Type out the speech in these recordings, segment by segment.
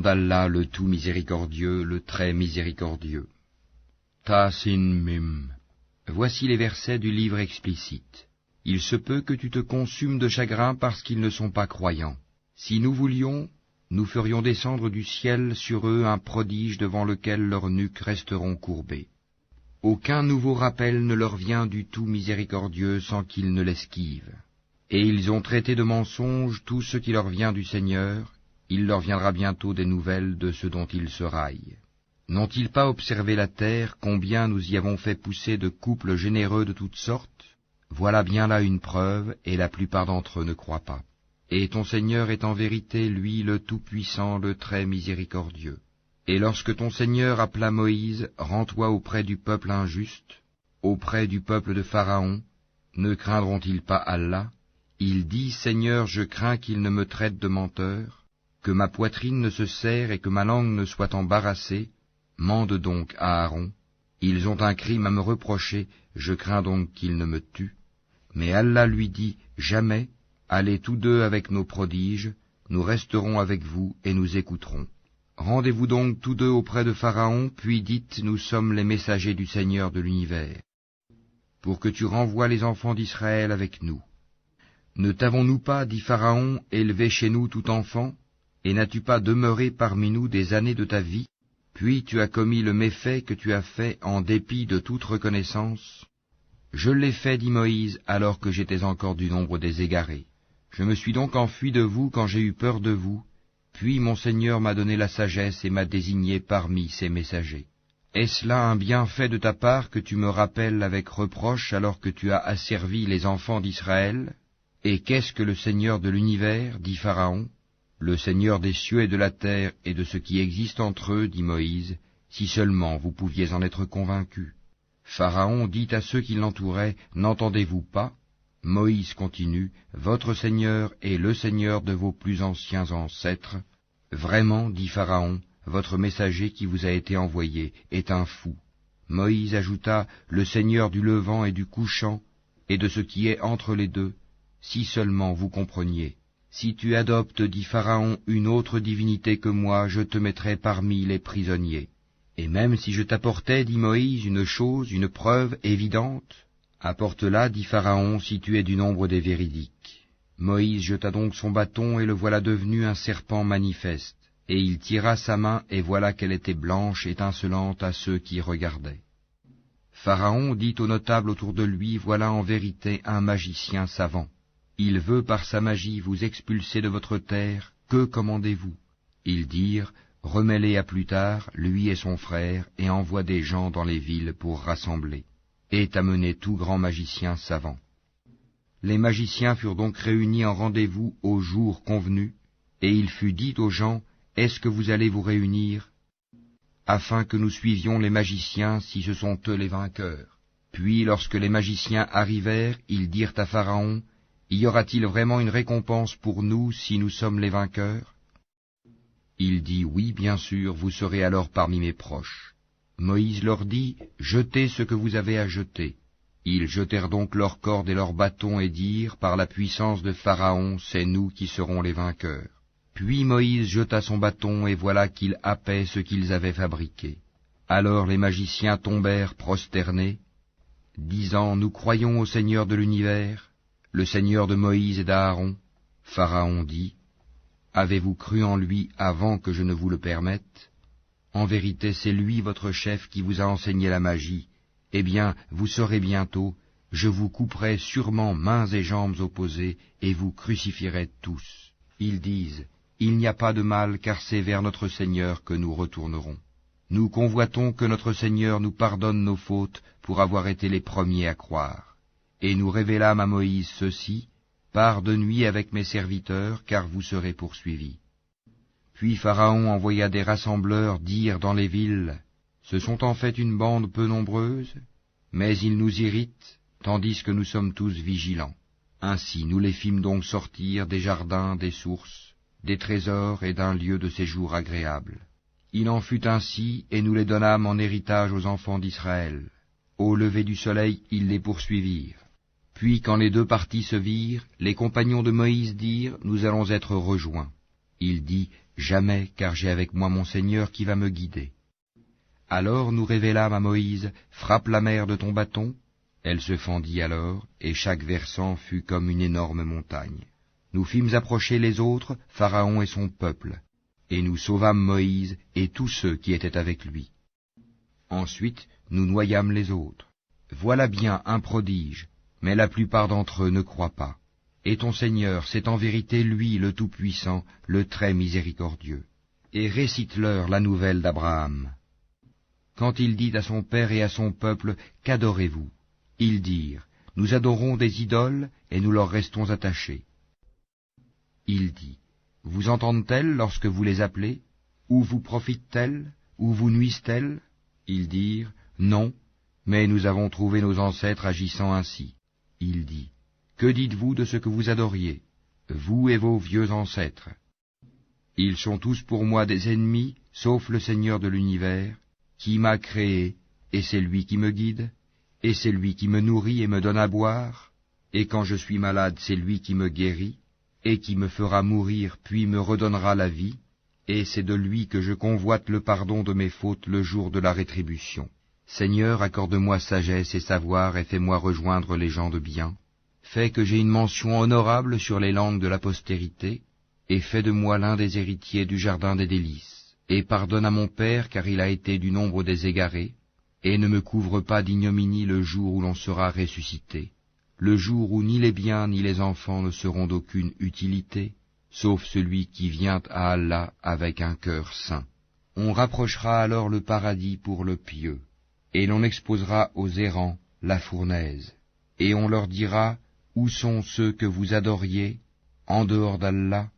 d'Allah le tout miséricordieux, le très miséricordieux. Ta-sin-mim. Voici les versets du livre explicite. Il se peut que tu te consumes de chagrin parce qu'ils ne sont pas croyants. Si nous voulions, nous ferions descendre du ciel sur eux un prodige devant lequel leurs nuques resteront courbées. Aucun nouveau rappel ne leur vient du tout miséricordieux sans qu'ils ne l'esquivent. Et ils ont traité de mensonge tout ce qui leur vient du Seigneur, il leur viendra bientôt des nouvelles de ce dont ils se raillent. N'ont-ils pas observé la terre, combien nous y avons fait pousser de couples généreux de toutes sortes? Voilà bien là une preuve, et la plupart d'entre eux ne croient pas. Et ton Seigneur est en vérité, lui, le Tout-Puissant, le très miséricordieux. Et lorsque ton Seigneur appela Moïse, rends-toi auprès du peuple injuste, auprès du peuple de Pharaon, ne craindront-ils pas Allah? Il dit, Seigneur, je crains qu'il ne me traite de menteur, que ma poitrine ne se serre et que ma langue ne soit embarrassée. Mande donc à Aaron. Ils ont un crime à me reprocher, je crains donc qu'ils ne me tuent. Mais Allah lui dit, jamais, allez tous deux avec nos prodiges, nous resterons avec vous et nous écouterons. Rendez-vous donc tous deux auprès de Pharaon, puis dites, nous sommes les messagers du Seigneur de l'univers, pour que tu renvoies les enfants d'Israël avec nous. Ne t'avons-nous pas, dit Pharaon, élevé chez nous tout enfant, et n'as-tu pas demeuré parmi nous des années de ta vie? Puis tu as commis le méfait que tu as fait en dépit de toute reconnaissance. Je l'ai fait, dit Moïse, alors que j'étais encore du nombre des égarés. Je me suis donc enfui de vous quand j'ai eu peur de vous, puis mon Seigneur m'a donné la sagesse et m'a désigné parmi ses messagers. Est-ce là un bienfait de ta part que tu me rappelles avec reproche alors que tu as asservi les enfants d'Israël? Et qu'est-ce que le Seigneur de l'univers, dit Pharaon? Le Seigneur des cieux et de la terre et de ce qui existe entre eux, dit Moïse, si seulement vous pouviez en être convaincus. Pharaon dit à ceux qui l'entouraient, n'entendez-vous pas? Moïse continue, votre Seigneur est le Seigneur de vos plus anciens ancêtres. Vraiment, dit Pharaon, votre messager qui vous a été envoyé est un fou. Moïse ajouta, le Seigneur du levant et du couchant, et de ce qui est entre les deux, si seulement vous compreniez. Si tu adoptes, dit Pharaon, une autre divinité que moi, je te mettrai parmi les prisonniers. Et même si je t'apportais, dit Moïse, une chose, une preuve évidente, apporte-la, dit Pharaon, si tu es du nombre des véridiques. Moïse jeta donc son bâton, et le voilà devenu un serpent manifeste. Et il tira sa main, et voilà qu'elle était blanche, étincelante à ceux qui regardaient. Pharaon dit aux notables autour de lui, voilà en vérité un magicien savant. Il veut par sa magie vous expulser de votre terre, que commandez-vous? Ils dirent, remets-les à plus tard, lui et son frère, et envoie des gens dans les villes pour rassembler, et amener tout grand magicien savant. Les magiciens furent donc réunis en rendez-vous au jour convenu, et il fut dit aux gens, est-ce que vous allez vous réunir, afin que nous suivions les magiciens si ce sont eux les vainqueurs? Puis lorsque les magiciens arrivèrent, ils dirent à Pharaon, y aura-t-il vraiment une récompense pour nous si nous sommes les vainqueurs? Il dit, oui, bien sûr, vous serez alors parmi mes proches. Moïse leur dit, jetez ce que vous avez à jeter. Ils jetèrent donc leurs cordes et leurs bâtons et dirent, par la puissance de Pharaon, c'est nous qui serons les vainqueurs. Puis Moïse jeta son bâton et voilà qu'il happait ce qu'ils avaient fabriqué. Alors les magiciens tombèrent prosternés, disant, nous croyons au Seigneur de l'univers, le Seigneur de Moïse et d'Aaron. Pharaon dit, avez-vous cru en lui avant que je ne vous le permette? En vérité, c'est lui votre chef qui vous a enseigné la magie. Eh bien, vous saurez bientôt, je vous couperai sûrement mains et jambes opposées, et vous crucifierez tous. Ils disent, il n'y a pas de mal, car c'est vers notre Seigneur que nous retournerons. Nous convoitons que notre Seigneur nous pardonne nos fautes pour avoir été les premiers à croire. Et nous révélâmes à Moïse ceci, pars de nuit avec mes serviteurs, car vous serez poursuivis. Puis Pharaon envoya des rassembleurs dire dans les villes, ce sont en fait une bande peu nombreuse, mais ils nous irritent, tandis que nous sommes tous vigilants. Ainsi nous les fîmes donc sortir des jardins, des sources, des trésors et d'un lieu de séjour agréable. Il en fut ainsi, et nous les donnâmes en héritage aux enfants d'Israël. Au lever du soleil, ils les poursuivirent. Puis quand les deux parties se virent, les compagnons de Moïse dirent, nous allons être rejoints. Il dit, Jamais, car j'ai avec moi mon Seigneur qui va me guider. Alors nous révélâmes à Moïse, frappe la mer de ton bâton. Elle se fendit alors, et chaque versant fut comme une énorme montagne. Nous fîmes approcher les autres, Pharaon et son peuple, et nous sauvâmes Moïse et tous ceux qui étaient avec lui. Ensuite, nous noyâmes les autres. Voilà bien un prodige, mais la plupart d'entre eux ne croient pas. Et ton Seigneur, c'est en vérité lui le Tout-Puissant, le très miséricordieux. Et récite-leur la nouvelle d'Abraham. Quand il dit à son père et à son peuple, « Qu'adorez-vous » Ils dirent, « Nous adorons des idoles et nous leur restons attachés. » Il dit, « Vous entendent-elles lorsque vous les appelez? Ou vous profitent-elles? Ou vous nuisent-elles » Ils dirent, « Non, mais nous avons trouvé nos ancêtres agissant ainsi. » Il dit, « Que dites-vous de ce que vous adoriez, vous et vos vieux ancêtres? Ils sont tous pour moi des ennemis, sauf le Seigneur de l'univers, qui m'a créé, et c'est lui qui me guide, et c'est lui qui me nourrit et me donne à boire, et quand je suis malade, c'est lui qui me guérit, et qui me fera mourir, puis me redonnera la vie, et c'est de lui que je convoite le pardon de mes fautes le jour de la rétribution. Seigneur, accorde-moi sagesse et savoir, et fais-moi rejoindre les gens de bien. Fais que j'ai une mention honorable sur les langues de la postérité, et fais de moi l'un des héritiers du jardin des délices. Et pardonne à mon père, car il a été du nombre des égarés, et ne me couvre pas d'ignominie le jour où l'on sera ressuscité, le jour où ni les biens ni les enfants ne seront d'aucune utilité, sauf celui qui vient à Allah avec un cœur saint. On rapprochera alors le paradis pour le pieux, et l'on exposera aux errants la fournaise, et on leur dira, où sont ceux que vous adoriez, en dehors d'Allah?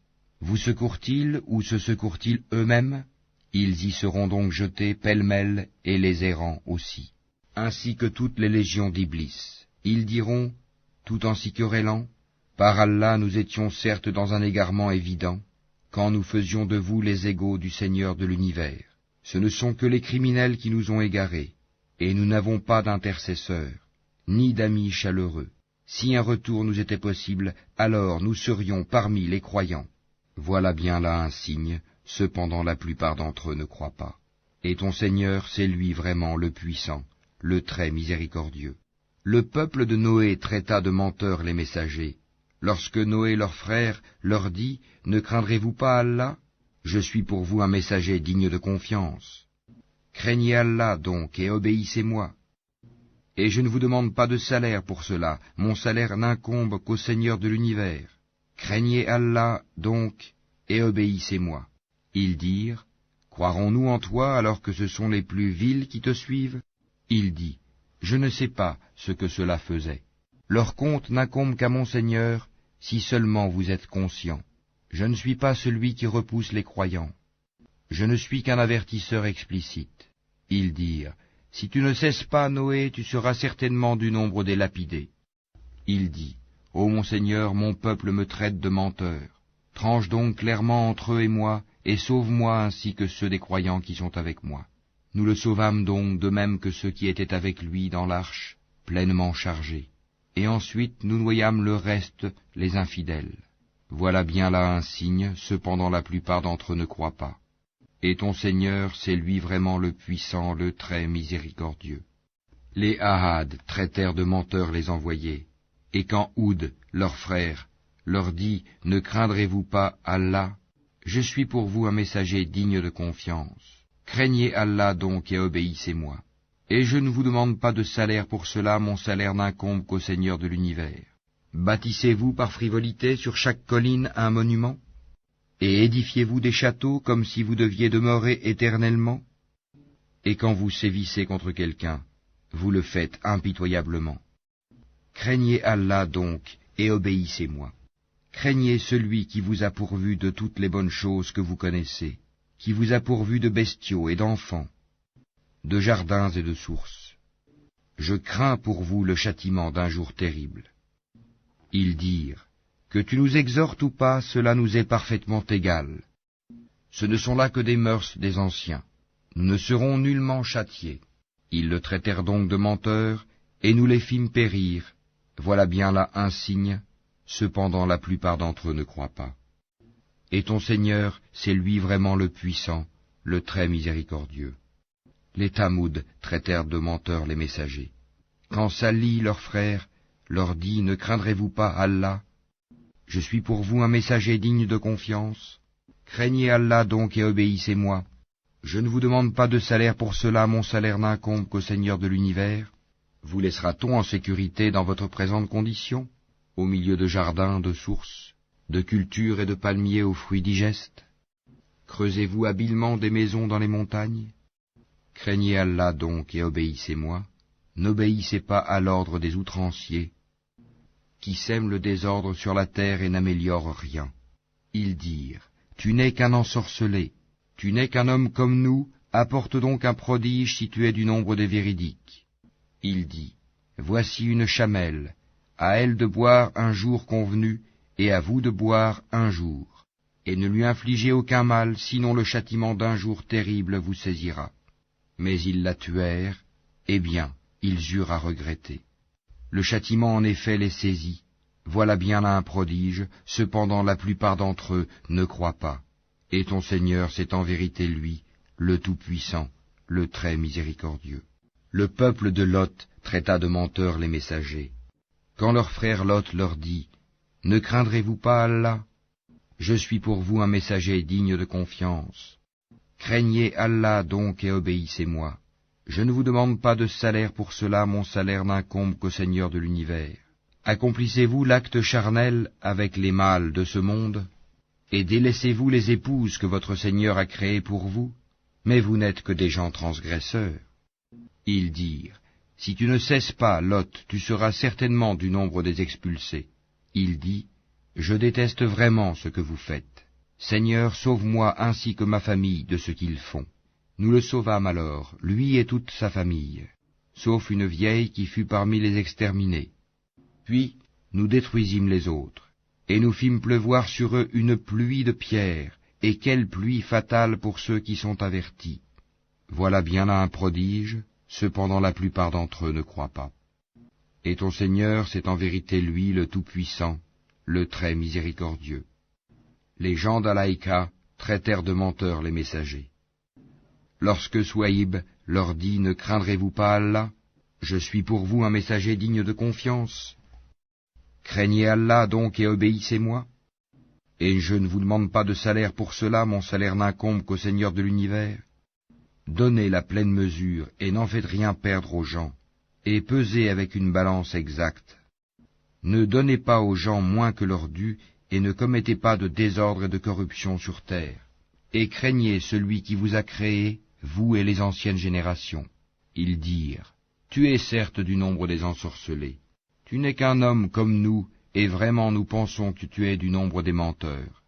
Vous secourent-ils ou se secourent-ils eux-mêmes? Ils y seront donc jetés pêle-mêle, et les errants aussi, ainsi que toutes les légions d'Iblis. Ils diront, tout en s'y querellant, par Allah nous étions certes dans un égarement évident, quand nous faisions de vous les égaux du Seigneur de l'univers. Ce ne sont que les criminels qui nous ont égarés, et nous n'avons pas d'intercesseurs, ni d'amis chaleureux. Si un retour nous était possible, alors nous serions parmi les croyants. Voilà bien là un signe. Cependant la plupart d'entre eux ne croient pas. Et ton Seigneur, c'est lui vraiment le puissant, le très miséricordieux. Le peuple de Noé traita de menteurs les messagers. Lorsque Noé leur frère leur dit, « Ne craindrez-vous pas Allah? Je suis pour vous un messager digne de confiance. Craignez Allah donc et obéissez-moi. Et je ne vous demande pas de salaire pour cela, mon salaire n'incombe qu'au Seigneur de l'univers. Craignez Allah donc et obéissez-moi. » Ils dirent, « Croirons-nous en toi alors que ce sont les plus vils qui te suivent ?» Il dit, « Je ne sais pas ce que cela faisait. Leur compte n'incombe qu'à mon Seigneur, si seulement vous êtes conscients. Je ne suis pas celui qui repousse les croyants. Je ne suis qu'un avertisseur explicite. » Ils dirent, « Si tu ne cesses pas, Noé, tu seras certainement du nombre des lapidés. » Il dit, « Ô mon Seigneur, mon peuple me traite de menteur. Tranche donc clairement entre eux et moi, et sauve-moi ainsi que ceux des croyants qui sont avec moi. » Nous le sauvâmes donc de même que ceux qui étaient avec lui dans l'arche, pleinement chargés. Et ensuite nous noyâmes le reste, les infidèles. Voilà bien là un signe, cependant la plupart d'entre eux ne croient pas. Et ton Seigneur, c'est lui vraiment le puissant, le très miséricordieux. Les Ahad traitèrent de menteurs les envoyés. Et quand Houd, leur frère, leur dit, « Ne craindrez-vous pas Allah? Je suis pour vous un messager digne de confiance. Craignez Allah donc et obéissez-moi. Et je ne vous demande pas de salaire pour cela, mon salaire n'incombe qu'au Seigneur de l'univers. Bâtissez-vous par frivolité sur chaque colline un monument? Et édifiez-vous des châteaux comme si vous deviez demeurer éternellement? Et quand vous sévissez contre quelqu'un, vous le faites impitoyablement. Craignez Allah donc et obéissez-moi. Craignez celui qui vous a pourvu de toutes les bonnes choses que vous connaissez, qui vous a pourvu de bestiaux et d'enfants, de jardins et de sources. Je crains pour vous le châtiment d'un jour terrible. » Ils dirent, « Que tu nous exhortes ou pas, cela nous est parfaitement égal. Ce ne sont là que des mœurs des anciens. Nous ne serons nullement châtiés. » Ils le traitèrent donc de menteur, et nous les fîmes périr. Voilà bien là un signe. Cependant la plupart d'entre eux ne croient pas. Et ton Seigneur, c'est lui vraiment le puissant, le très miséricordieux. Les Tamouds traitèrent de menteurs les messagers. Quand Salih, leur frère, leur dit, ne craindrez-vous pas Allah? Je suis pour vous un messager digne de confiance. Craignez Allah donc et obéissez-moi. Je ne vous demande pas de salaire pour cela, mon salaire n'incombe qu'au Seigneur de l'univers. Vous laissera-t-on en sécurité dans votre présente condition, au milieu de jardins, de sources, de cultures et de palmiers aux fruits digestes? Creusez-vous habilement des maisons dans les montagnes? Craignez Allah donc et obéissez-moi. N'obéissez pas à l'ordre des outranciers, qui sèment le désordre sur la terre et n'améliorent rien. Ils dirent, tu n'es qu'un ensorcelé, tu n'es qu'un homme comme nous, apporte donc un prodige si tu es du nombre des véridiques. Il dit, voici une chamelle, à elle de boire un jour convenu, et à vous de boire un jour, et ne lui infligez aucun mal, sinon le châtiment d'un jour terrible vous saisira. Mais ils la tuèrent, eh bien, ils eurent à regretter. Le châtiment en effet les saisit. Voilà bien là un prodige, cependant la plupart d'entre eux ne croient pas. Et ton Seigneur, c'est en vérité lui, le Tout-Puissant, le très miséricordieux. Le peuple de Lot traita de menteurs les messagers. Quand leur frère Lot leur dit, ne craindrez-vous pas Allah? Je suis pour vous un messager digne de confiance. Craignez Allah donc et obéissez-moi. Je ne vous demande pas de salaire pour cela, mon salaire n'incombe qu'au Seigneur de l'univers. Accomplissez-vous l'acte charnel avec les mâles de ce monde, et délaissez-vous les épouses que votre Seigneur a créées pour vous, mais vous n'êtes que des gens transgresseurs. Ils dirent, si tu ne cesses pas, Lot, tu seras certainement du nombre des expulsés. Il dit, je déteste vraiment ce que vous faites. Seigneur, sauve-moi ainsi que ma famille de ce qu'ils font. Nous le sauvâmes alors, lui et toute sa famille, sauf une vieille qui fut parmi les exterminés. Puis nous détruisîmes les autres, et nous fîmes pleuvoir sur eux une pluie de pierres, et quelle pluie fatale pour ceux qui sont avertis. Voilà bien là un prodige, cependant la plupart d'entre eux ne croient pas. Et ton Seigneur, c'est en vérité lui le Tout-Puissant, le très miséricordieux. Les gens d'Alaïka traitèrent de menteurs les messagers. Lorsque Souaïb leur dit, ne craindrez-vous pas Allah? Je suis pour vous un messager digne de confiance. Craignez Allah donc et obéissez-moi. Et je ne vous demande pas de salaire pour cela, mon salaire n'incombe qu'au Seigneur de l'univers. Donnez la pleine mesure et n'en faites rien perdre aux gens, et pesez avec une balance exacte. Ne donnez pas aux gens moins que leur dû, et ne commettez pas de désordre et de corruption sur terre. Et craignez celui qui vous a créé, vous et les anciennes générations. Ils dirent, tu es certes du nombre des ensorcelés. Tu n'es qu'un homme comme nous, et vraiment nous pensons que tu es du nombre des menteurs.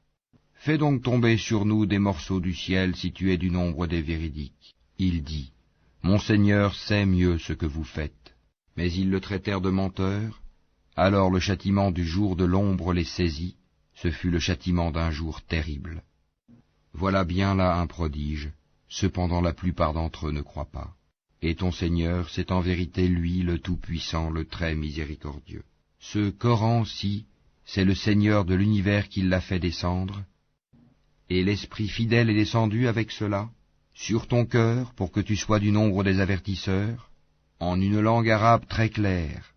Fais donc tomber sur nous des morceaux du ciel si tu es du nombre des véridiques. Il dit, mon Seigneur sait mieux ce que vous faites. Mais ils le traitèrent de menteur. Alors le châtiment du jour de l'ombre les saisit. Ce fut le châtiment d'un jour terrible. Voilà bien là un prodige. Cependant la plupart d'entre eux ne croient pas. Et ton Seigneur, c'est en vérité lui le Tout-Puissant, le très miséricordieux. Ce Coran-ci, c'est le Seigneur de l'univers qui l'a fait descendre, et l'Esprit fidèle est descendu avec cela, sur ton cœur, pour que tu sois du nombre des avertisseurs, en une langue arabe très claire.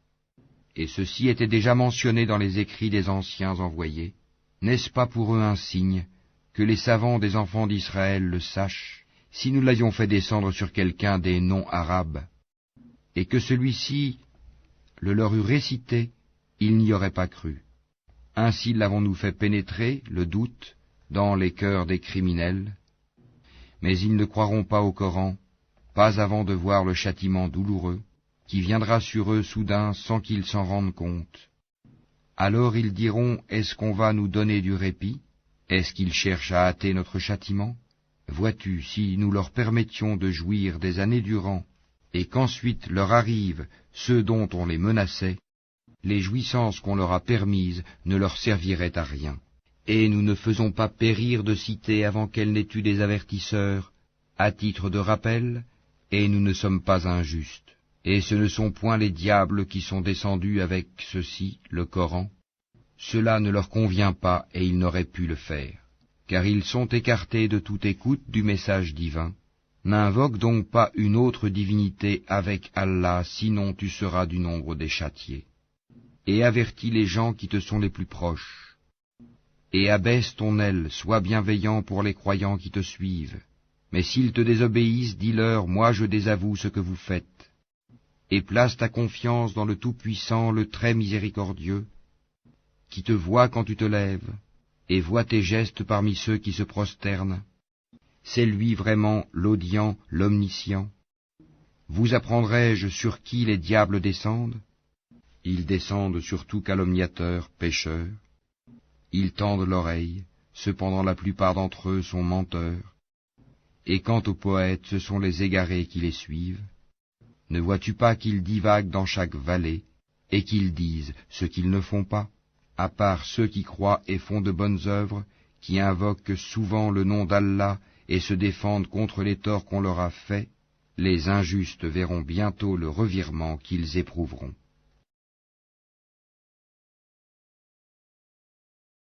Et ceci était déjà mentionné dans les écrits des anciens envoyés. N'est-ce pas pour eux un signe, que les savants des enfants d'Israël le sachent, si nous l'avions fait descendre sur quelqu'un des noms arabes, et que celui-ci le leur eût récité, ils n'y auraient pas cru. Ainsi l'avons-nous fait pénétrer, le doute, dans les cœurs des criminels. Mais ils ne croiront pas au Coran, pas avant de voir le châtiment douloureux, qui viendra sur eux soudain sans qu'ils s'en rendent compte. Alors ils diront, est-ce qu'on va nous donner du répit? Est-ce qu'ils cherchent à hâter notre châtiment? Vois-tu, si nous leur permettions de jouir des années durant, et qu'ensuite leur arrivent ceux dont on les menaçait, les jouissances qu'on leur a permises ne leur serviraient à rien. Et nous ne faisons pas périr de cité avant qu'elle n'ait eu des avertisseurs, à titre de rappel, et nous ne sommes pas injustes. Et ce ne sont point les diables qui sont descendus avec ceci, le Coran. Cela ne leur convient pas et ils n'auraient pu le faire. car ils sont écartés de toute écoute du message divin. N'invoque donc pas une autre divinité avec Allah, sinon tu seras du nombre des châtiés. Et avertis les gens qui te sont les plus proches. Et abaisse ton aile, sois bienveillant pour les croyants qui te suivent. Mais s'ils te désobéissent, dis-leur, moi je désavoue ce que vous faites. Et place ta confiance dans le Tout-Puissant, le Très Miséricordieux, qui te voit quand tu te lèves, et voit tes gestes parmi ceux qui se prosternent. C'est lui vraiment l'audient, l'omniscient. Vous apprendrai-je sur qui les diables descendent? Ils descendent sur tout calomniateur, pécheur. Ils tendent l'oreille, cependant la plupart d'entre eux sont menteurs. Et quant aux poètes, ce sont les égarés qui les suivent. Ne vois-tu pas qu'ils divaguent dans chaque vallée, et qu'ils disent ce qu'ils ne font pas, à part ceux qui croient et font de bonnes œuvres, qui invoquent souvent le nom d'Allah et se défendent contre les torts qu'on leur a faits, les injustes verront bientôt le revirement qu'ils éprouveront.